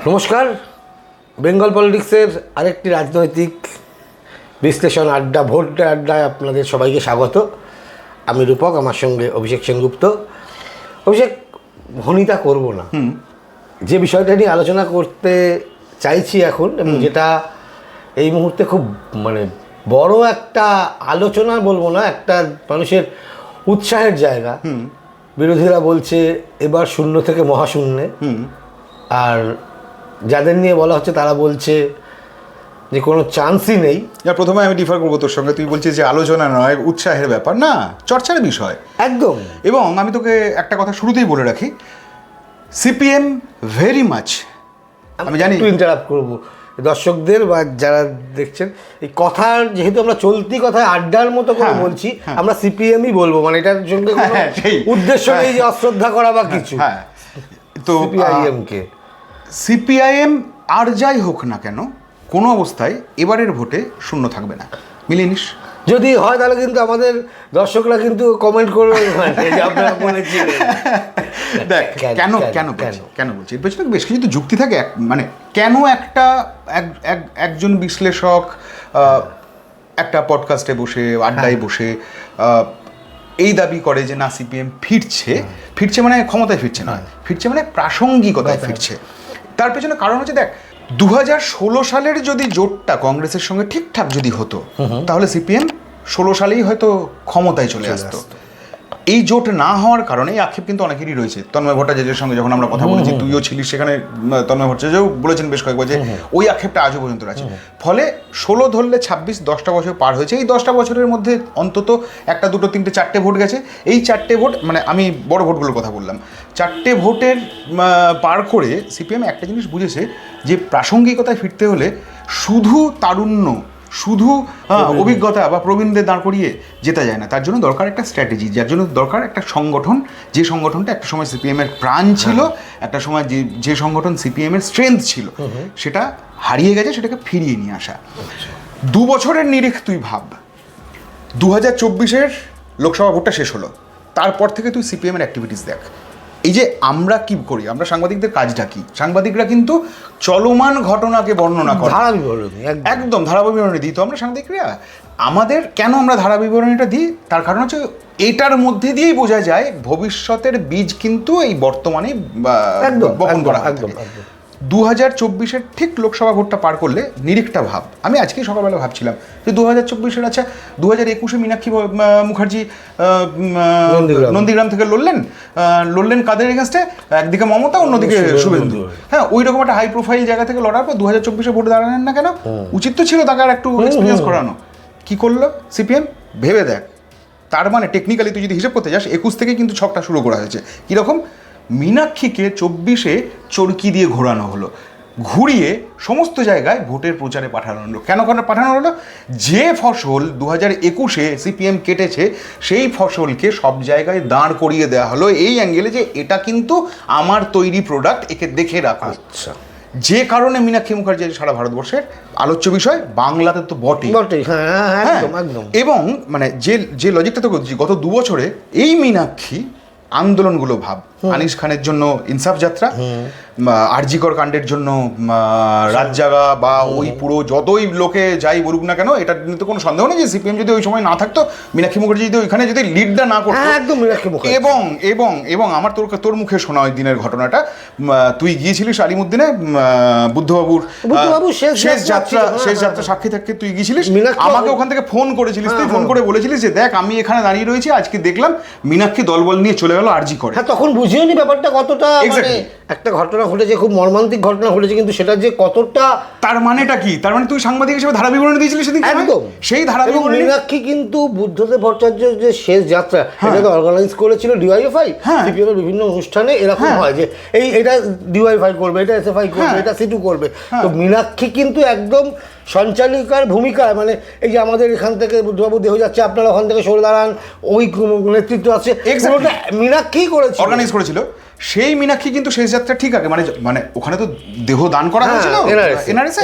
নমস্কার, বেঙ্গল পলিটিক্সের আরেকটি রাজনৈতিক বিশ্লেষণ আড্ডা, ভোট আড্ডায় আপনাদের সবাইকে স্বাগত। আমি রূপক, আমার সঙ্গে অভিষেক সেনগুপ্ত। অভিষেক, ভনিতা করব না, যে বিষয়টা নিয়ে আলোচনা করতে চাইছি এখন, এবং যেটা এই মুহূর্তে খুব বড় একটা আলোচনা বলবো না, একটা মানুষের উৎসাহের জায়গা। বিরোধীরা বলছে এবার শূন্য থেকে মহাশূন্যে, আর যাদের নিয়ে বলা হচ্ছে তারা বলছে যে কোনো চান্সই নেই। প্রথমে আমি ডিফার করবো তোর সঙ্গে। তুই বলছিস যে আলোচনা নয়, উৎসাহের ব্যাপার না, চর্চার বিষয় একদম। এবং আমি তোকে একটা কথা শুরুতেই বলে রাখি, সিপিএম ভেরি মাচ, আমি জানি একটু ইন্টারাপ্ট করবো দর্শকদের বা যারা দেখছেন, এই কথার যেহেতু আমরা চলতি কথায় আড্ডার মতো করে বলছি, আমরা সিপিএমই বলবো, এটার সঙ্গে কোনো উদ্দেশ্য নেই যে অশ্রদ্ধা করা বা কিছু। তো সিপিআইএমকে, সিপিআইএম আর যাই হোক না কেন, কোনো অবস্থায় এবারের ভোটে শূন্য থাকবে না, মিলিয়ে নিস। যদি হয় তাহলে কিন্তু আমাদের দর্শকরা কিন্তু কমেন্ট করবে যে আপনারা বলেছিলেন। দেখ কেন কেন কেন বলছি, এর পেছনে বেশ কিছু যুক্তি থাকে। কেন একজন বিশ্লেষক একটা পডকাস্টে বসে, আড্ডায় বসে এই দাবি করে যে না, সিপিএম ফিরছে ক্ষমতায় ফিরছে না, ফিরছে প্রাসঙ্গিকতায় ফিরছে। তার পেছনে কারণ হচ্ছে, দেখ 2016 সালের যদি জোটটা কংগ্রেসের সঙ্গে ঠিকঠাক যদি হতো, তাহলে সিপিএম 16 সালেই হয়তো ক্ষমতায় চলে আসতো। এই জোট না হওয়ার কারণে এই আক্ষেপ কিন্তু অনেকেরই রয়েছে। তন্ময় ভট্টাচার্যের সঙ্গে যখন আমরা কথা বলেছি, তুইও ছিলিস সেখানে, তন্ময় ভট্টাচার্যও বলেছেন বেশ কয়েকবার যে ওই আক্ষেপটা আজও পর্যন্ত আছে। ফলে 16 ধরলে 26, 10টা বছর পার হয়েছে। এই 10টা বছরের মধ্যে অন্তত 1, 2, 3, 4টে ভোট গেছে। এই 4টে ভোট, আমি বড় ভোটগুলোর কথা বললাম, 4টে ভোটের পার করে সিপিএম একটা জিনিস বুঝেছে যে প্রাসঙ্গিকতায় ফিরতে হলে শুধু তারুণ্য, শুধু অভিজ্ঞতা বা প্রবীণদের দাঁড় করিয়ে যেতে যায় না। তার জন্য দরকার একটা স্ট্র্যাটেজি, যার জন্য দরকার একটা সংগঠন, যে সংগঠনটা একটা সময় সিপিএমের প্রাণ ছিল, একটা সময় যে সংগঠন সিপিএমের স্ট্রেংথ ছিল, সেটা হারিয়ে গেছে, সেটাকে ফিরিয়ে নিয়ে আসা। 2 বছরের নিরিখ তুই ভাব, 2024-এর লোকসভা ভোটটা শেষ হলো, তারপর থেকে তুই সিপিএমের অ্যাক্টিভিটিস দেখ। এই যে আমরা কি করি, আমরা সাংবাদিকদের কাজটা কি, সাংবাদিকরা কিন্তু চলমান ঘটনাকে বর্ণনা করে, একদম ধারা বিবরণী দিই। তো আমরা সাংবাদিকরা আমাদের কেন আমরা ধারা বিবরণীটা দিই, তার কারণ হচ্ছে এটার মধ্যে দিয়েই বোঝা যায় ভবিষ্যতের বীজ কিন্তু এই বর্তমানে বপন করা একদম। 2024-এর ঠিক লোকসভা ভোটটা পার করলে নিরিখটা ভাব। আমি আজকেই সকালবেলা ভাবছিলাম যে 2024-এর, আচ্ছা 2021-এ মীনাক্ষী মুখার্জি নন্দীগ্রাম থেকে লড়লেন কাদের এগেনস্টে? একদিকে মমতা, অন্যদিকে শুভেন্দু। হ্যাঁ, ওই রকম একটা হাই প্রোফাইল জায়গা থেকে লড়ার পর 2024-এ ভোটে দাঁড়ালেন না কেন? উচিত তো ছিল তাকে আর একটু এক্সপিরিয়েন্স করানো। কি করলো সিপিএম? ভেবে দেখ। তার টেকনিক্যালি তুই যদি হিসেব করতে যাস, 21 থেকে কিন্তু ছকটা শুরু করা হয়েছে। কীরকম? মীনাক্ষীকে 24-এ চরকি দিয়ে ঘোরানো হলো, ঘুরিয়ে সমস্ত জায়গায় ভোটের প্রচারে পাঠানো হলো। কেন পাঠানো হলো? যে ফসল 2021-এ সিপিএম কেটেছে, সেই ফসলকে সব জায়গায় দাঁড় করিয়ে দেওয়া হলো এই অ্যাঙ্গেলে যে এটা কিন্তু আমার তৈরি প্রোডাক্ট, একে দেখে রাখো। আচ্ছা, যে কারণে মীনাক্ষী মুখার্জি সারা ভারতবর্ষের আলোচ্য বিষয়, বাংলাতে তো বটেই। এবং যে লজিকটা তো করছি, গত 2 বছরে এই মীনাক্ষী আন্দোলনগুলো ভাব, আনিস খানের জন্য ইনসাফ যাত্রা, আরজিকর কাণ্ডের জন্য রাত জাগা, বা ওই পুরো যতই লোকে যাই বলুক না কেন, এটা নিয়ে তো কোনো সন্দেহ নেই যে সিপিএম যদি ওই সময় না থাকতো, মীনাক্ষী মুখার্জি যদি ওইখানে যদি লিডটা না করতো, এবং আমার তোর মুখে শোনা ওই দিনের ঘটনাটা, তুই গিয়েছিলিস আলিমুদ্দিনে বুদ্ধবাবুর শেষ যাত্রা সাক্ষী থাকতে তুই গিয়েছিলিস, আমাকে ওখান থেকে ফোন করেছিলিস, তুই ফোন করে বলেছিলিস যে দেখ আমি এখানে দাঁড়িয়ে রয়েছি, আজকে দেখলাম মীনাক্ষী দলবল নিয়ে চলে গেল আরজিকরে। তখন বুঝিওনি ব্যাপারটা কতটা, একটা ঘটনা ঘটেছে, খুব মর্মান্তিক ঘটনা ঘটেছে, কিন্তু সেটা যে কতটা, তার মানেটা কি? তার মানে তুই সাংবাদিক হিসেবে ধারা বিবরণী দিয়েছিলিস সেদিন। একদম সেই ধারা বিবরণী। মীনাক্ষী কিন্তু বুদ্ধদেব ভট্টাচার্যের যে শেষ যাত্রা, এটা অর্গানাইজ করেছিল ডিওয়াইএফআই। সিপিএম এর বিভিন্ন অনুষ্ঠানে এরকম হয় যে এটা ডিওয়াইএফআই করবে, এটা এসএফআই করবে, এটা সিটু করবে। তো মীনাক্ষী কিন্তু একদম সঞ্চালিকার ভূমিকায়, এই যে আমাদের এখান থেকে বুদ্ধবাবু দেহ যাচ্ছে, আপনারা ওখান থেকে সরে দাঁড়ান, ওই নেতৃত্ব আছে, মীনাক্ষী করেছিল, অর্গানাইজ করেছিল। সেই মীনাক্ষী কিন্তু শেষ যাত্রা ঠিক আগে মানে মানে ওখানে তো দেহ দান করা হয়েছিল এনআরএস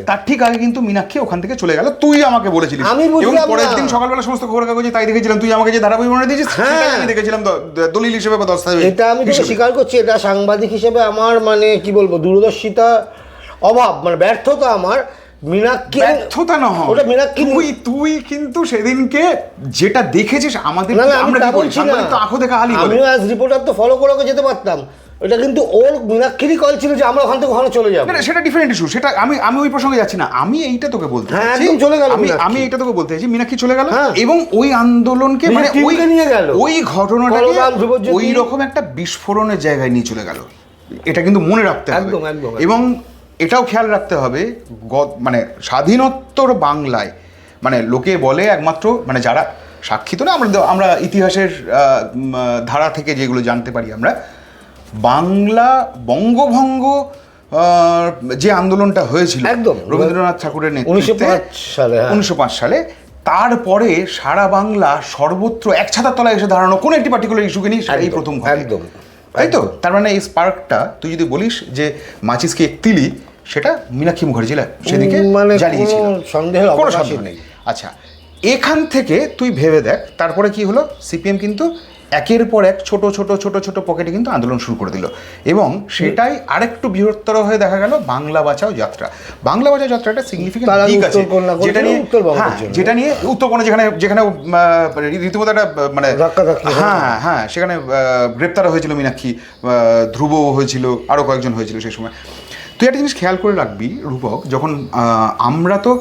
তার ঠিক আগে কিন্তু মীনাক্ষী ওখান থেকে চলে গেল, তুই আমাকে বলেছিলিস। এবং পরের দিন সকালবেলা সমস্ত খবরের কাগজে তাই দেখেছিলাম, তুই আমাকে যে ধারাবাহিক মনে দিয়েছিস আমি দেখেছিলাম দলিল হিসেবে বা দস্তাবেজ। এটা আমি স্বীকার করছি, এটা সাংবাদিক হিসেবে আমার মানে কি বলবো দূরদর্শিতা অভাব, মানে ব্যর্থতা আমার। মীনাক্ষী ব্যর্থতা নয়, ওটা মীনাক্ষী তুই কিন্তু সেদিনকে যেটা দেখেছিস আমাদের আমরা কি বলছি না, তো আঁখো দেখা হালি বলে আমিও অ্যাজ রিপোর্টার তো ফলো করে যেতে পারতাম, এটা কিন্তু ওর মীনাক্ষীরই কল ছিল যে আমরা ওখান থেকে ওখানে চলে যাবো। না সেটা ডিফারেন্ট ইস্যু, সেটা আমি ওই প্রসঙ্গে যাচ্ছি না, আমি এইটা তোকে বলতে হ্যাঁ একদম চলে গেল, আমি এইটা তোকে বলতে চাইছি মীনাক্ষী চলে গেল এবং ওই আন্দোলনকে মানে ওই নিয়ে গেল, ওই ঘটনাটাকে ওই রকম একটা বিস্ফোরণের জায়গায় নিয়ে চলে গেল। এটা কিন্তু মনে রাখতে হবে একদম একদম। এবং এটাও খেয়াল রাখতে হবে মানে স্বাধীনোত্তর বাংলায় মানে লোকে বলে একমাত্র মানে যারা সাক্ষী তো না, আমরা ইতিহাসের ধারা থেকে যেগুলো জানতে পারি আমরা, বাংলা বঙ্গভঙ্গ যে আন্দোলনটা হয়েছিল একদম রবীন্দ্রনাথ ঠাকুরের নেতৃত্বে 1905 সালে, তারপরে সারা বাংলা সর্বত্র এক ছাতার তলায় এসে দাঁড়ানো কোনো একটি পার্টিকুলার ইস্যুকে নিয়ে এই প্রথম একদম, তাই তো? তার মানে এই স্পার্কটা তুই যদি বলিস যে মাচিসকে একতিলি, সেটা মীনাক্ষী মুখার্জি সেদিকে মানে জ্বালিয়েছিল, কোনো সন্দেহ নেই। আচ্ছা, এখান থেকে তুই ভেবে দেখ তারপরে কি হলো, সিপিএম কিন্তু একের পর এক ছোট ছোট ছোট ছোট পকেটে কিন্তু আন্দোলন শুরু করে দিল এবং সেটাই আরেকটু বৃহত্তর হয়ে দেখা গেল বাংলা বাঁচাও যাত্রা। বাংলা বাঁচাও যাত্রাটা সিগনিফিকেন্ট দিক আছে যেটা নিয়ে উত্তরবঙ্গে যেখানে রীতিমতো একটা মানে হ্যাঁ সেখানে গ্রেপ্তার হয়েছিল মীনাক্ষী, ধ্রুব হয়েছিল, আরও কয়েকজন হয়েছিল সেই সময়। তুই একটা জিনিস খেয়াল করে রাখবি রূপক, যখন আমরা তো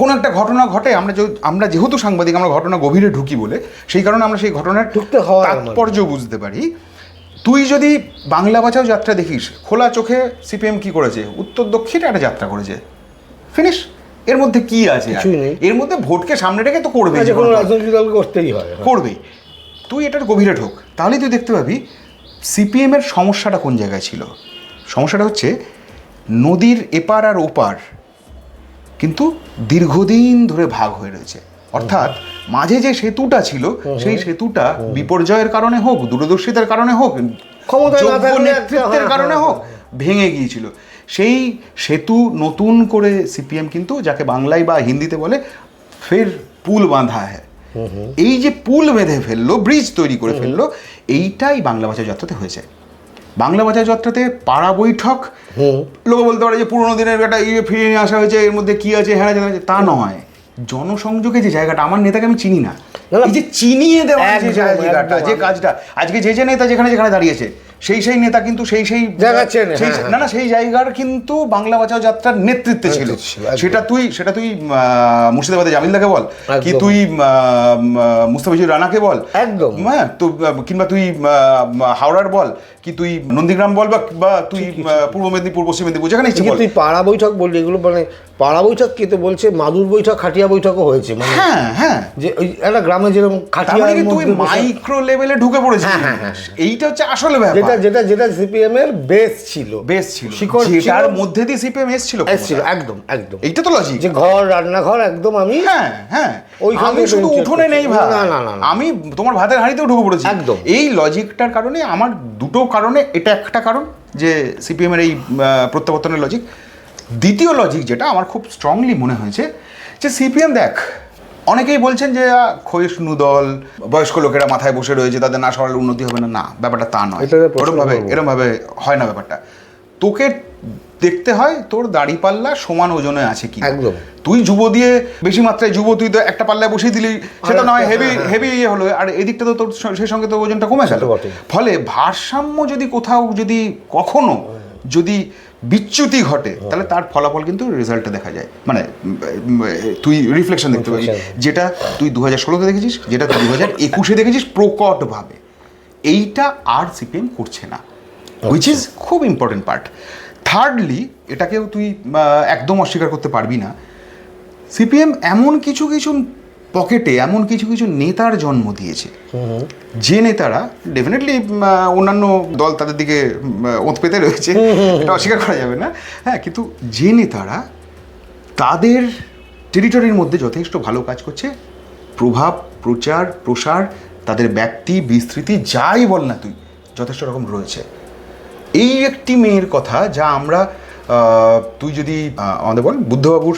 কোনো একটা ঘটনা ঘটে আমরা যেহেতু সাংবাদিক আমরা ঘটনা গভীরে ঢুকি বলে সেই কারণে আমরা সেই ঘটনার তাৎপর্য বুঝতে পারি। তুই যদি বাংলা বাঁচাও যাত্রা দেখিস, খোলা চোখে সিপিএম কি করেছে, উত্তর দক্ষিণে একটা যাত্রা করেছে, ফিনিশ। এর মধ্যে কি আছে? এর মধ্যে ভোটকে সামনে রেখে তো করবেই, রাজনৈতিক দল করতেই হয়, করবেই। তুই এটার গভীরে ঢোক, তাহলেই তুই দেখতে পাবি সিপিএম এর সমস্যাটা কোন জায়গায় ছিল। সমস্যাটা হচ্ছে নদীর এপার আর ওপার কিন্তু দীর্ঘদিন ধরে ভাগ হয়ে রয়েছে, অর্থাৎ মাঝে যে সেতুটা ছিল সেই সেতুটা বিপর্যয়ের কারণে হোক, দূরদর্শিতার কারণে হোক, নেতৃত্বের কারণে হোক ভেঙে গিয়েছিল। সেই সেতু নতুন করে সিপিএম কিন্তু, যাকে বাংলায় বা হিন্দিতে বলে ফের পুল বাঁধা হ্যায়, এই যে পুল বেঁধে ফেললো, ব্রিজ তৈরি করে ফেললো, এইটাই বাংলা বাঁচাও যাত্রাতে হয়েছে। বাংলা বাঁচাও যাত্রাতে পাড়া বৈঠক, লোক বলতে পারে যে পুরোনো দিনের একটা ফিরিয়ে নিয়ে আসা হয়েছে, এর মধ্যে কি আছে হ্যাঁ তা নয়। জনসংযোগে যে জায়গাটা, আমার নেতাকে আমি চিনি না, এই যে চিনিয়ে দেওয়া যে জায়গাটা, যে কাজটা আজকে যে নেতা যেখানে যেখানে দাঁড়িয়েছে সেই নেতা কিন্তু সেই না সেই জায়গার কিন্তু বাংলা বাঁচাও যাত্রার নেতৃত্বে ছিল। সেটা তুই মুর্শিদাবাদে জামিলদাকে বল, কি তুই মুস্তাফিজুর রানাকে বল, একদম হ্যাঁ, তো কিংবা তুই হাওড়ার বল, কি তুই নন্দীগ্রাম বল, বা তুই পূর্ব মেদিনীপুর, পশ্চিম মেদিনীপুর, যেখানে ইচ্ছে বল। তুই পাড়া বৈঠক বললি, এগুলো মানে পাড়া বৈঠক কি তো বলছে, মাদুর বৈঠক, খাটিয়া বৈঠকও হয়েছে, মানে হ্যাঁ যে ওই একটা গ্রামে যেরকম খাটিয়া, তুই মাইক্রো লেভেলে ঢুকে পড়েছিস। এইটা হচ্ছে আসলে ব্যাপার, যেটা সিপিএম এর বেস ছিল, যেটার মধ্যে দিয়ে সিপিএম এসেছিল একদম একদম। এইটা তো লজিক, যে ঘর রান্নাঘর একদম আমি আমি শুধু উঠোনে নেই ভাই, আমি তোমার ভাতের হাঁড়িতেও ঢুকে পড়েছি একদম। এই লজিকটার কারণে, আমার দুটো কারণে, এটা একটা কারণ যে সিপিএম এর এই প্রত্যাবর্তনের লজিক। দ্বিতীয় লজিক যেটা আমার খুব স্ট্রংলি মনে হয়েছে, যে সিপিএম দেখ, অনেকেই বলছেন যে ক্ষয়িষ্ণু দল, বয়স্ক লোকেরা মাথায় বসে রয়েছে, তাদের না সরালে উন্নতি হবে না, ব্যাপারটা তা নয়, এরমভাবে হয় না ব্যাপারটা। তোকে দেখতে হয় তোর দাড়িপাল্লা সমান ওজনে আছে কি। একদম। তুই যুব দিয়ে বেশি মাত্রায় যুব, তুই তো একটা পাল্লায় বসিয়ে দিলি, সেটা নয় হেভি হলো, আর এদিকটা তো তোর সেই সঙ্গে তো ওজনটা কমে গেল। ফলে ভারসাম্য যদি কোথাও যদি কখনো যদি বিচ্যুতি ঘটে, তাহলে তার ফলাফল কিন্তু রেজাল্টে দেখা যায়, মানে তুই রিফ্লেকশন দেখতে পাবি, যেটা তুই 2016-তে দেখেছিস, যেটা তুই 2021-এ দেখেছিস প্রকটভাবে। এইটা আর সিপিএম করছে না, হুইচ ইজ খুব ইম্পর্টেন্ট পার্ট। থার্ডলি, এটাকেও তুই একদম অস্বীকার করতে পারবি না, সিপিএম এমন কিছু পকেটে এমন কিছু নেতার জন্ম দিয়েছে, যে নেতারা ডেফিনেটলি অন্যান্য দল তাদের দিকে ওঁত পেতে রয়েছে, এটা অস্বীকার করা যাবে না, হ্যাঁ, কিন্তু যে নেতারা তাদের টেরিটরির মধ্যে যথেষ্ট ভালো কাজ করছে, প্রভাব, প্রচার, প্রসার, তাদের ব্যক্তি বিস্তৃতি যাই বল না তুই, যথেষ্ট রকম রয়েছে। এই একটি মেয়ের কথা যা আমরা তুই যদি আমাদের বল বুদ্ধবাবুর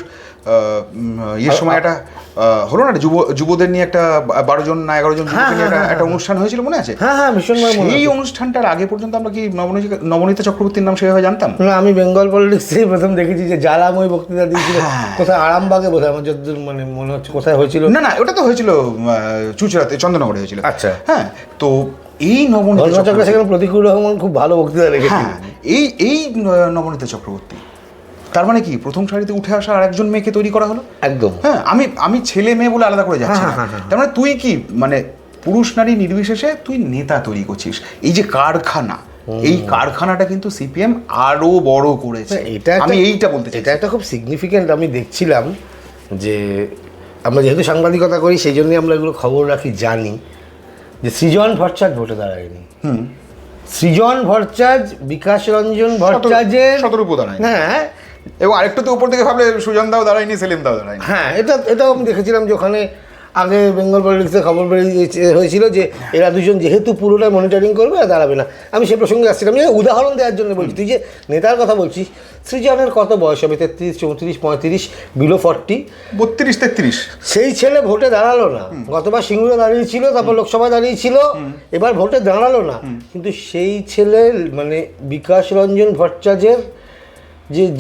ইয়ের সময় একটা হলো না যুবদের নিয়ে একটা 12 জন না 11 জন যুবককে নিয়ে একটা অনুষ্ঠান হয়েছিল, মনে আছে? হ্যাঁ ভীষণ। এই অনুষ্ঠানটার আগে পর্যন্ত আমরা কি নবনীতা চক্রবর্তীর নাম সেভাবে জানতাম না? আমি বেঙ্গল পলিটিক্সে প্রথম দেখেছি যে জ্বালাময় বক্তৃতা দিয়েছিল কোথায়, আরামবাগে বোধহয়, আমার যতদূর মানে মনে হচ্ছে কোথায় হয়েছিল। না ওটা তো হয়েছিল চুচড়াতে, চন্দননগরে হয়েছিল। আচ্ছা, হ্যাঁ। তো এই নবনীতা চক্রবর্তী, সেখানে প্রতিকূল রহমান খুব ভালো বক্তৃতা রেখেছিল। এই নবনীতা চক্রবর্তী, তার মানে কি প্রথম সারিতে উঠে আসা আর একজন মেয়েকে তৈরি করা হলো। একদম। হ্যাঁ, আমি ছেলে মেয়ে বলে আলাদা করে যাচ্ছি না। তার মানে তুই কি মানে পুরুষ নারী নির্বিশেষে তুই নেতা তৈরি করছিস। এই যে কারখানা, এই কারখানাটা কিন্তু সিপিএম আরো বড় করেছে। আমি এইটা বলতে চাই, এটা একটা খুব সিগনিফিক্যান্ট। আমি দেখছিলাম যে আমরা যেহেতু সাংবাদিকতা করি সেই জন্যই আমরা এগুলো খবর রাখি, জানি যে সৃজন ভট্টাচার্য ভোটে দাঁড়ায়নি। সৃজন ভট্টাচার্য, বিকাশ রঞ্জন ভট্টাচার্যের 17 দাঁড়ায়। হ্যাঁ, এবং আরেকটু তো উপর থেকে ভাবলে সুজন দাও দাঁড়ায়নি, সেলিম দাও দাঁড়ায়নি। হ্যাঁ, এটাও আমি দেখেছিলাম যে ওখানে আগে বেঙ্গল পলিটিক্সে খবর বেরিয়ে হয়েছিল যে এরা দুজন যেহেতু পুরোটা মনিটরিং করবে আর দাঁড়াবে না। আমি সে প্রসঙ্গে আসছিলাম, আমি উদাহরণ দেওয়ার জন্য বলছি। তুই যে নেতার কথা বলছিস, সৃজনের কত বয়স হবে? 33, 34, 35, বিলো 40, 32, 33। সেই ছেলে ভোটে দাঁড়ালো না। গতবার সিঙ্গুরে দাঁড়িয়েছিল, তারপর লোকসভায় দাঁড়িয়েছিল, এবার ভোটে দাঁড়ালো না। কিন্তু সেই ছেলে মানে বিকাশ রঞ্জন ভট্টাচার্যের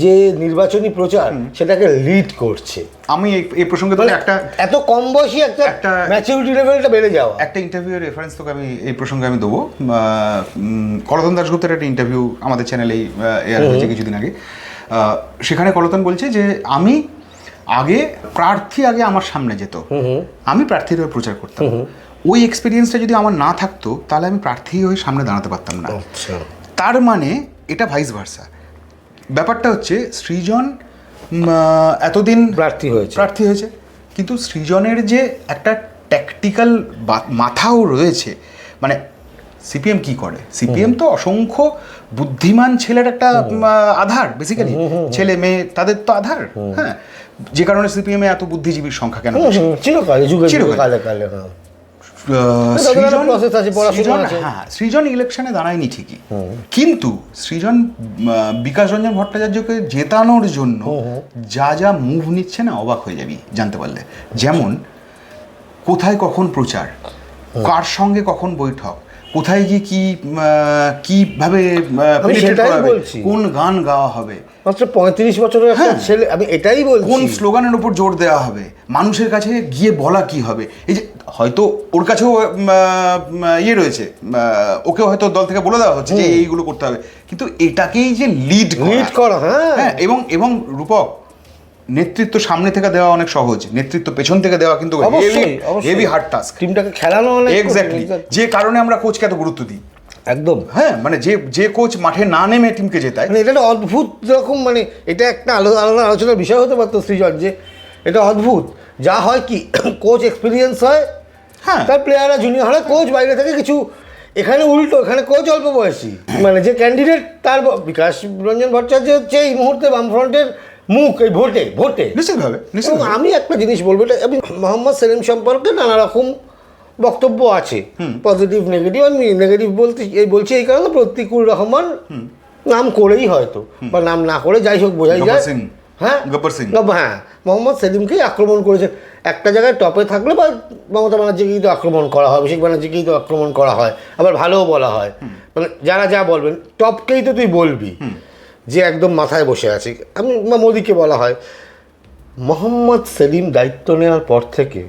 যে নির্বাচনী প্রচার সেটাকে লিড করছে। আমি এই প্রসঙ্গে তোকে একটা এত কম বয়সী একটা ম্যাচুরিটি লেভেলটা বেড়ে যাওয়া, একটা ইন্টারভিউয়ের রেফারেন্স তোকে আমি এই প্রসঙ্গে আমি দেবো। কলতন দাশগুপ্তের একটা ইন্টারভিউ আমাদের চ্যানেলেই এয়ার হয়েছে কিছুদিন আগে। সেখানে কলতন বলছে যে আমি প্রার্থী আগে আমার সামনে যেত, আমি প্রার্থীর হয়ে প্রচার করতাম। ওই এক্সপিরিয়েন্সটা যদি আমার না থাকতো তাহলে আমি প্রার্থী হয়ে সামনে দাঁড়াতে পারতাম না। তার মানে এটা ভাইস ভার্সা। ব্যাপারটা হচ্ছে সৃজন এতদিন প্রার্থী হয়েছে, কিন্তু সৃজনের যে একটা ট্যাকটিক্যাল মাথাও রয়েছে। মানে সিপিএম কি করে, সিপিএম তো অসংখ্য বুদ্ধিমান ছেলের একটা আধার, বেসিক্যালি ছেলে মেয়ে তাদের তো আধার। হ্যাঁ, যে কারণে সিপিএম এ এত বুদ্ধিজীবীর সংখ্যা কেন সৃজন ইলেকশনে দাঁড়ায়নি ঠিকই, কিন্তু সৃজন বিকাশ রঞ্জন ভট্টাচার্যকে জেতানোর জন্য যা মুভ নিচ্ছে না, অবাক হয়ে যাবি জানতে পারলে। যেমন কোথায় কখন প্রচার, কার সঙ্গে কখন বৈঠক, কোথায় গিয়ে কিভাবে কোন গান গাওয়া হবে, মাত্র 35 বছরের একটা ছেলে, আমি এটাই বলছি, কোন স্লোগানের উপর জোর দেওয়া হবে, মানুষের কাছে গিয়ে বলা কি হবে। এই যে হয়তো ওর কাছেও ইয়ে রয়েছে, ওকেও হয়তো দল থেকে বলে দেওয়া হচ্ছে যে এইগুলো করতে হবে, কিন্তু এটাকেই যে লিড করা, হ্যাঁ। এবং রূপক, নেতৃত্ব সামনে থেকে দেওয়া অনেক সহজ, নেতৃত্ব পেছন থেকে দেওয়া কিন্তু হেভি হার্ড টাস্ক। টিমটাকে খেলানো অনেক, এক্স্যাক্টলি, যে কারণে আমরা কোচকে এত গুরুত্ব দিই। একদম, হ্যাঁ, মানে যে কোচ মাঠে না নেমে টিমকে জেতায়, মানে এটা একটা অদ্ভুত রকম, মানে এটা একটা আলোচনার বিষয় হতে পারতো সৃজন, যে এটা অদ্ভুত। যা হয় কি, কোচ এক্সপিরিয়েন্স হয়, হ্যাঁ, তার প্লেয়াররা জুনিয়র হয়, কোচ বাইরে থেকে কিছু। এখানে উল্টো, এখানে কোচ অল্প বয়সী, মানে যে ক্যান্ডিডেট তার বিকাশ রঞ্জন ভট্টাচার্য হচ্ছে এই মুহূর্তে বামফ্রন্টের মুখ এই ভোটে নিশ্চিতভাবে। আমি একটা জিনিস বলবো, এটা আমি মোহাম্মদ সেলিম সম্পর্কে নানা রকম বক্তব্য আছে, পজিটিভ নেগেটিভ। আমি নেগেটিভ বলছি এই কারণে প্রতিকূল রহমান নাম করেই হয়তো, বা নাম না করে যাই হোক বোঝাই যায়, হ্যাঁ, মোহাম্মদ সেলিমকেই আক্রমণ করেছেন। একটা জায়গায় টপে থাকলে বা মমতা ব্যানার্জিকেই তো আক্রমণ করা হয়, অভিষেক ব্যানার্জিকেই তো আক্রমণ করা হয়, আবার ভালোও বলা হয়। মানে যারা যা বলবেন, টপকেই তো তুই বলবি যে একদম মাথায় বসে আছে। আমি মোদিকে বলা হয়। মোহাম্মদ সেলিম দায়িত্ব নেওয়ার পর থেকে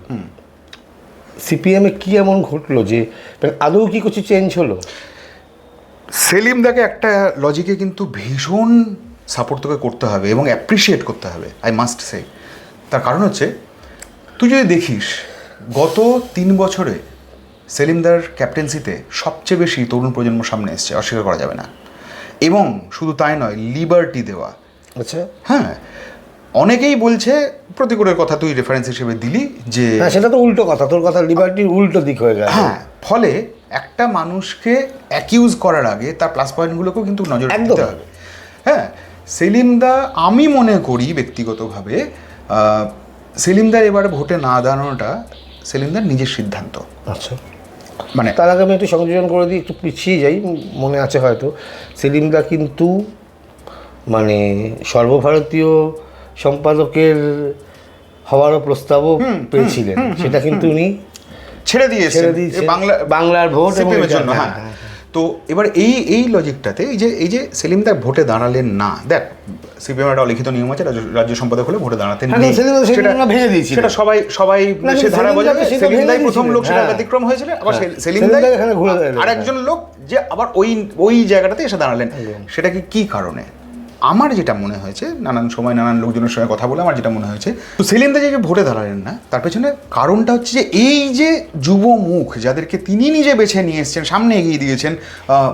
সিপিএমে কি এমন ঘটলো যে আদৌ কি কিছু চেঞ্জ হলো? সেলিম দাকে একটা লজিকে কিন্তু ভীষণ সাপোর্ট তোকে করতে হবে এবং অ্যাপ্রিসিয়েট করতে হবে, আই মাস্ট সে। তার কারণ হচ্ছে, তুই যদি দেখিস গত 3 বছরে সেলিমদার ক্যাপ্টেন্সিতে সবচেয়ে বেশি তরুণ প্রজন্ম সামনে এসছে, অস্বীকার করা যাবে না। এবং শুধু তাই নয়, লিবার্টি দেওয়া। আচ্ছা, হ্যাঁ, অনেকেই বলছে, প্রতিকূলের কথা তুই রেফারেন্স হিসেবে দিলি, যে সেটা তো উল্টো কথা, তোর কথা লিবার্টির উল্টো দিক হয়ে গেল। হ্যাঁ, ফলে একটা মানুষকে অ্যাকিউজ করার আগে তার প্লাস পয়েন্টগুলোকেও কিন্তু নজর রাখতে হবে। হ্যাঁ, সেলিমদা, আমি মনে করি ব্যক্তিগতভাবে সেলিমদার এবারে ভোটে না দাঁড়ানোটা সেলিমদার নিজের সিদ্ধান্ত। আচ্ছা, মানে তার আগে আমি একটু সংযোজন করে দিই, একটু পিছিয়ে যাই, মনে আছে হয়তো সেলিমদা কিন্তু মানে সর্বভারতীয় সম্পাদকের হওয়ারও প্রস্তাবও পেয়েছিলেন, সেটা কিন্তু উনি ছেড়ে দিয়েছে বাংলার ভোট সিপিএমের জন্য। হ্যাঁ, তো এবার এই লজিকটাতে এই যে সেলিমদা ভোটে দাঁড়ালেন না, দেখ সিপিএমের একটা লিখিত নিয়ম আছে, রাজ্য সম্পাদক হলে ভোটে দাঁড়াতে নেই, সেটা সবাই সে ধারা বজাবে। সেলিমদাই প্রথম লোক, সেটা ব্যতিক্রম হয়েছিল। আবার সেলিমদাই আরেকজন লোক যে আবার ওই জায়গাটাতে এসে দাঁড়ালেন, সেটা কি কারণে? আমার যেটা মনে হয়েছে, নানান সময় নানান লোকজনের সঙ্গে কথা বলে আমার যেটা মনে হয়েছে, তো সেলিমদা যে ভোটে দাঁড়ালেন না, তার পেছনে কারণটা হচ্ছে যে এই যে যুব মুখ যাদেরকে তিনি নিজে বেছে নিয়ে এসেছেন, সামনে এগিয়ে দিয়েছেন,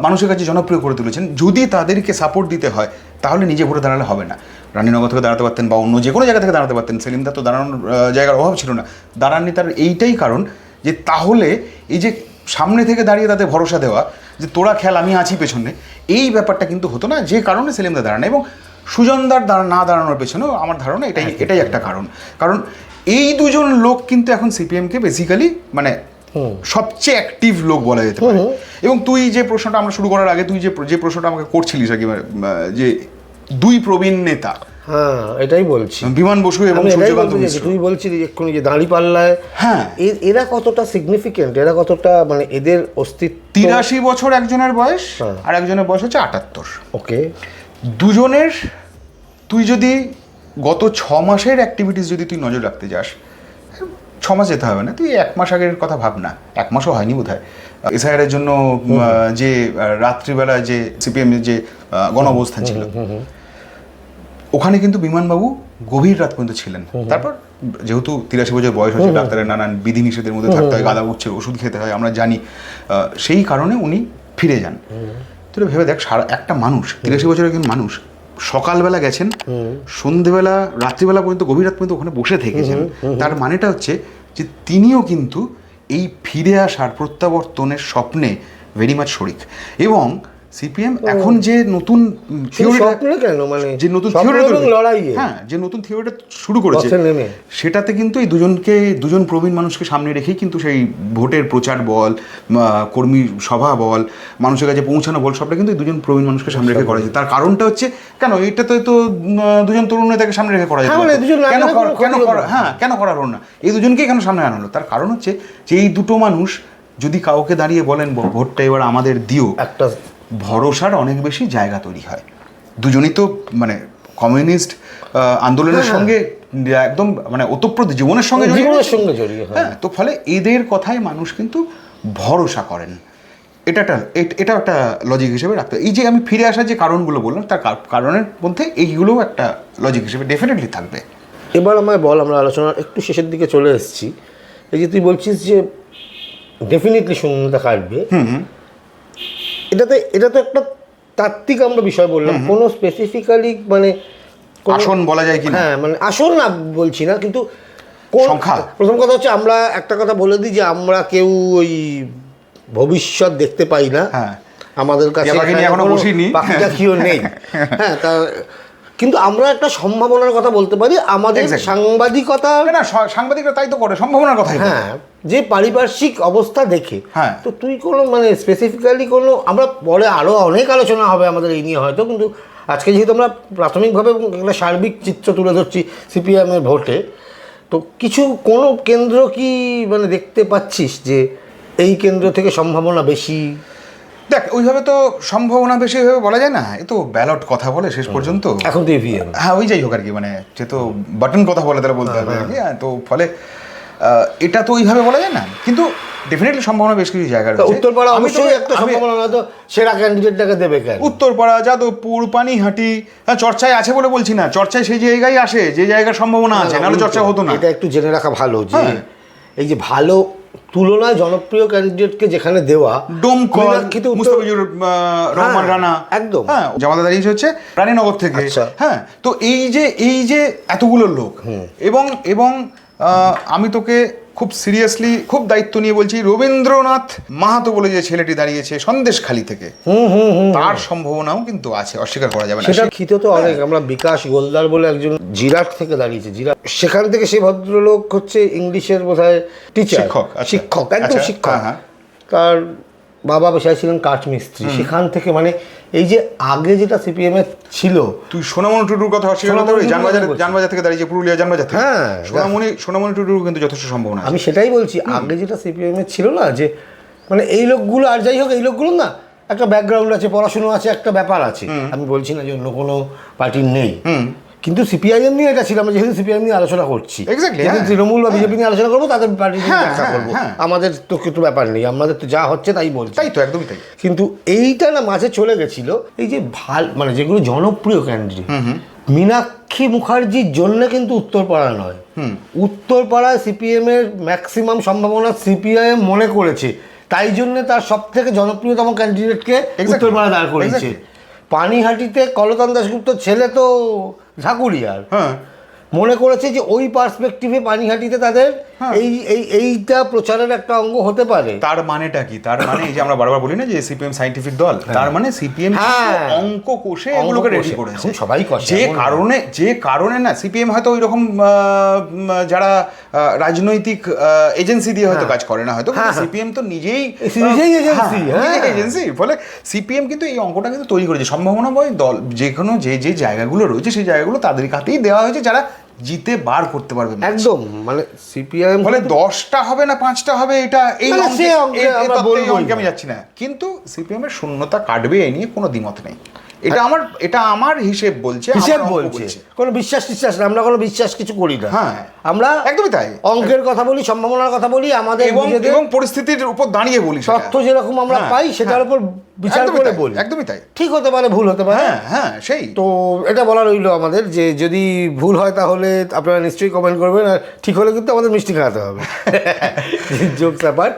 মানুষের কাছে জনপ্রিয় করে তুলেছেন, যদি তাদেরকে সাপোর্ট দিতে হয় তাহলে নিজে ভোটে দাঁড়ালে হবে না। রানীনগর থেকে দাঁড়াতে পারতেন বা অন্য যে কোনো জায়গা থেকে দাঁড়াতে পারতেন, সেলিমদা তো দাঁড়ানোর জায়গার অভাব ছিল না, দাঁড়াননি। তার এইটাই কারণ যে তাহলে এই যে সামনে থেকে দাঁড়িয়ে তাদের ভরসা দেওয়া যে তোরা খেল, আমি আছি পেছনে, এই ব্যাপারটা কিন্তু হতো না, যে কারণে সেলিমদা দাঁড়ানো। এবং সুজনদার না দাঁড়ানোর পেছনেও আমার ধারণা এটাই একটা কারণ এই দুজন লোক কিন্তু এখন সিপিএমকে বেসিক্যালি মানে সবচেয়ে অ্যাক্টিভ লোক বলা যেতে পারে। এবং তুই যে প্রশ্নটা আমরা শুরু করার আগে তুই যে প্রশ্নটা আমাকে করছিলিস আর কি, যে দুই প্রবীণ নেতা, হ্যাঁ এটাই বলছি, বিমান বসু এবং সূর্যকান্ত মিশ্র, তুই বলছিলি এক্ষুনি যে দাঁড়িপাল্লায়, হ্যাঁ এরা কতটা সিগনিফিকেন্ট, এরা কতটা মানে এদের অস্তিত্ব। 83 বছর একজনের বয়স, আর একজনের বয়স হচ্ছে 78। ওকে, দুজনের তুই যদি গত 6 মাসের অ্যাক্টিভিটিস যদি তুই নজর রাখতে যাস, 6 মাস যেতে হবে না, তুই 1 মাস আগের কথা ভাব না, 1 মাসও হয়নি বোধ হয়, এসআইআরের জন্য যে রাত্রিবেলা যে সিপিএম যে গণ অবস্থান ছিল, ওখানে কিন্তু বিমানবাবু গভীর রাত পর্যন্ত ছিলেন। তারপর যেহেতু 83 বছর বয়স হয়েছে, ডাক্তারের নানান বিধিনিষেধের মধ্যে থাকতে হয়, গাদা উঠছে, ওষুধ খেতে হয়, আমরা জানি, সেই কারণে উনি ফিরে যান। তুই ভেবে দেখ, একটা মানুষ 83 বছরের একজন মানুষ সকালবেলা গেছেন, সন্ধেবেলা রাত্রিবেলা পর্যন্ত গভীর রাত পর্যন্ত ওখানে বসে থেকেছেন। তার মানেটা হচ্ছে যে তিনিও কিন্তু এই ফিরে আসার প্রত্যাবর্তনের স্বপ্নে ভেরি মাচ শরিক। এবং সিপিএম এখন যে নতুন যে নতুন থিওরিটা শুরু করেছে, সেটাতে কিন্তু এই দুজন প্রবীণ মানুষকে সামনে রেখেই কিন্তু সেই ভোটের প্রচার বল, কর্মী সভা বল, মানুষের কাছে পৌঁছানো বল, সবটা কিন্তু এই দুজন প্রবীণ মানুষকে সামনে রেখে করা যায়। তার কারণটা হচ্ছে কেন এটা তো দুজন তরুণ নেতাকে সামনে রেখে করা যায়, কেন করা হলো না? এই দুজনকেই কেন সামনে আনা হলো? তার কারণ হচ্ছে যে এই দুটো মানুষ যদি কাউকে দাঁড়িয়ে বলেন ভোটটা এবার আমাদের দিও, একটা ভরসার অনেক বেশি জায়গা তৈরি হয়। দুজনেই তো মানে কমিউনিস্ট আন্দোলনের সঙ্গে একদম মানে ওতপ্রোত জীবনের সঙ্গে জড়িয়ে। হ্যাঁ, তো ফলে এদের কথায় মানুষ কিন্তু ভরসা করেন। এটা একটা লজিক হিসেবে রাখতে। এই যে আমি ফিরে আসার যে কারণগুলো বললাম, তার কারণের মধ্যে এইগুলোও একটা লজিক হিসেবে ডেফিনেটলি থাকবে। এবার আমায় বল, আমরা আলোচনার একটু শেষের দিকে চলে এসেছি, এই যে তুই বলছিস যে ডেফিনেটলি শূন্যতা কাটবে, এটা তো একটা তাত্ত্বিক আমরা বিষয় বললাম, কোনো স্পেসিফিক্যালি মানে আসন বলা যায় কি? হ্যাঁ, মানে আসন না বলছি না, কিন্তু সংখ্যা। প্রথম কথা হচ্ছে আমরা একটা কথা বলে দিই যে আমরা কেউ ওই ভবিষ্যৎ দেখতে পাই না, আমাদের কাছে পাখিটা কেউ নেই। হ্যাঁ, তা কিন্তু আমরা একটা সম্ভাবনার কথা বলতে পারি, আমাদের সাংবাদিকরা তাই তো করে, সম্ভাবনার কথা। হ্যাঁ, যে পারিপার্শ্বিক অবস্থা দেখে। তো তুই কোনো মানে স্পেসিফিক্যালি কোনো, আমরা পরে আরও অনেক আলোচনা হবে আমাদের এই নিয়ে হয়তো, কিন্তু আজকে যেহেতু আমরা প্রাথমিকভাবে একটা সার্বিক চিত্র তুলে ধরছি সিপিএমের ভোটে, তো কোনো কেন্দ্র কি মানে দেখতে পাচ্ছিস যে এই কেন্দ্র থেকে সম্ভাবনা বেশি? দেখ, ওইভাবে তো সম্ভাবনা বেশি ভাবে বলা যায় না, এ তো ব্যালট কথা বলে শেষ পর্যন্ত, এখন তো ইভিএম। হ্যাঁ, ওই যাই হোক আর কি, মানে যেহেতু বাটন কথা বলে তাহলে বলতে হবে আর কি। তো ফলে এটা তো ওইভাবে বলা যায় না, কিন্তু ডেফিনেটলি সম্ভাবনা বেশ কিছু জায়গায় রয়েছে। উত্তরপাড়া অবশ্যই একটা সম্ভাবনা, তো সেরা ক্যান্ডিডেটটাকে দেবে কেন? উত্তরপাড়া, যাদবপুর, পানিহাটি, হ্যাঁ চর্চায় আছে বলে বলছি না, চর্চায় সেই জায়গায় আসে যে জায়গার সম্ভাবনা আছে, নাহলে চর্চা হতো না। এটা একটু জেনে রাখা ভালো যে এই যে ভালো তুলনায় জনপ্রিয় ক্যান্ডিডেটকে যেখানে দেওয়া, ডোমকল, মুস্তাফিজুর রহমান রানা, একদম, হ্যাঁ, জামাতা দাঁড়িয়েছে হচ্ছে রানীনগর থেকে। হ্যাঁ, তো এই যে এতগুলো লোক, এবং আমি তোকে খুব সিরিয়াসলি, খুব দায়িত্ব নিয়ে বলছি, রবীন্দ্রনাথ মাহাতো বলে যে ছেলেটি দাঁড়িয়েছে সন্দেশখালী থেকে, তার সম্ভাবনাও কিন্তু আছে, অস্বীকার করা যাবে না। সেটা খিত তো অনেক। আমরা বিকাশ গোলদার বলে একজন জিরাট থেকে দাঁড়িয়েছে, জিরাট, সেখান থেকে সেই ভদ্রলোক হচ্ছে ইংলিশের বোধহয় টিচার, শিক্ষক, একদম শিক্ষক। তার বাবা পেশায় ছিলেন কাঠ মিস্ত্রি, সেখান থেকে মানে এই যে আগে যেটা সিপিএমের ছিল। তুই সোনামণি টুডুর কথা জানবাজার থেকে দাঁড়িয়ে পুরুলিয়া জানবাজার থেকে, হ্যাঁ সোনামণি টুডুর কিন্তু যথেষ্ট সম্ভাবনা আছে। আমি সেটাই বলছি, আগে যেটা সিপিএমের ছিল না, যে মানে এই লোকগুলো, আর যাই হোক এই লোকগুলো না একটা ব্যাকগ্রাউন্ড আছে, পড়াশুনো আছে, একটা ব্যাপার আছে। আমি বলছি না যে অন্য কোনো পার্টির নেই, কিন্তু সিপিআইএম নিয়ে এটা ছিল। আমরা যেহেতু সিপিআইএম নিয়ে আলোচনা করছি, যেহেতু তৃণমূল বা বিজেপি নিয়ে আলোচনা করবো, তাদের পার্টি নিয়ে ব্যাখ্যা করবো। আমাদের তো কিছু ব্যাপার নেই, আমাদের তো যা হচ্ছে তাই বলছি। তাই তো, একদমই তাই। কিন্তু এইটা না মাঝে চলে গেছিল, এই যে মানে যেগুলো জনপ্রিয় ক্যান্ডিডেট, মীনাক্ষী মুখার্জির জন্য কিন্তু উত্তরপাড়া নয়, উত্তরপাড়ায় সিপিএম এর ম্যাক্সিমাম সম্ভাবনা সিপিআইএম মনে করেছে, তাই জন্য তার সব থেকে জনপ্রিয়তম ক্যান্ডিডেটকে উত্তরপাড়া দাঁড় করেছে। পানিহাটিতে কলতান দাশগুপ্ত ছেলে তো ঝাঁকুড়িয়ার, মনে করেছে যে ওই পার্সপেক্টিভে পানিহাটিতে তাদের এইটা প্রচারের একটা অঙ্গ হতে পারে। তার মানেটা কি? তার মানে এই যে আমরা বারবার বলি না যে সিপিএম সাইন্টিফিক দল, তার মানে সিপিএম অঙ্ক কষে এগুলোকে রেডি করেছে। সবাই কষে, যে কারণে না সিপিএম হয়তো ওই রকম যারা রাজনৈতিক এজেন্সি দিয়ে হয়তো কাজ করে না, হয়তো সিপিএম তো নিজেই এজেন্সি। ফলে সিপিএম কিন্তু এই অঙ্কটা কিন্তু তৈরি করেছে। সম্ভাবনাময় দল যেকোনো যে জায়গাগুলো রয়েছে সেই জায়গাগুলো তাদের হাতেই দেওয়া হয়েছে, যারা জিতে বার করতে পারবে একদম। মানে সিপিআইএম ফলে 10টা হবে না 5টা হবে, এটা এই অঙ্কে আমি যাচ্ছি না, কিন্তু সিপিএম এর শূন্যতা কাটবে এই নিয়ে কোনো দ্বিমত নেই। এটা আমার হিসেব বলছে, কোনো বিশ্বাস না, আমরা কোনো বিশ্বাস কিছু করি না। হ্যাঁ, আমরা একদমই তাই, অঙ্কের কথা বলি, সম্ভাবনার কথা বলি, আমাদের এবং পরিস্থিতির উপর দাঁড়িয়ে বলি, তথ্য যেরকম আমরা পাই সেটার উপর বিচার করে বলি। একদমই তাই, ঠিক হতে পারে, ভুল হতে পারে। হ্যাঁ সেই তো এটা বলা রইলো আমাদের, যে যদি ভুল হয় তাহলে আপনারা নিশ্চয়ই কমেন্ট করবেন, আর ঠিক হলে কিন্তু আমাদের মিষ্টি খাওয়াতে হবে। জোকস অ্যাপার্ট,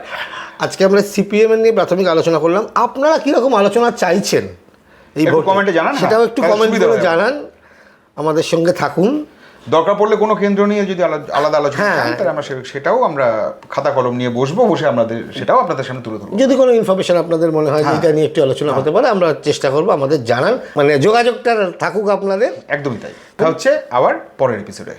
আজকে আমরা সিপিএম এর নিয়ে প্রাথমিক আলোচনা করলাম। আপনারা কিরকম আলোচনা চাইছেন এই কমেন্টে জানান, সেটাও একটু কমেন্ট করে জানান, আমাদের সঙ্গে থাকুন। দরকার পড়লে কোনো কেন্দ্র নিয়ে যদি আলাদা আলোচনা করেন, তাহলে আমরা সেটাও আমরা খাতা কলম নিয়ে বসে আমাদের সেটাও আপনাদের সামনে তুলে ধরবো। যদি কোনো ইনফরমেশন আপনাদের মনে হয় এটা নিয়ে একটু আলোচনা হতে পারে, আমরা চেষ্টা করবো, আমাদের জানান, মানে যোগাযোগটা থাকুক আপনাদের। একদমই তাই। হচ্ছে আবার পরের এপিসোডে।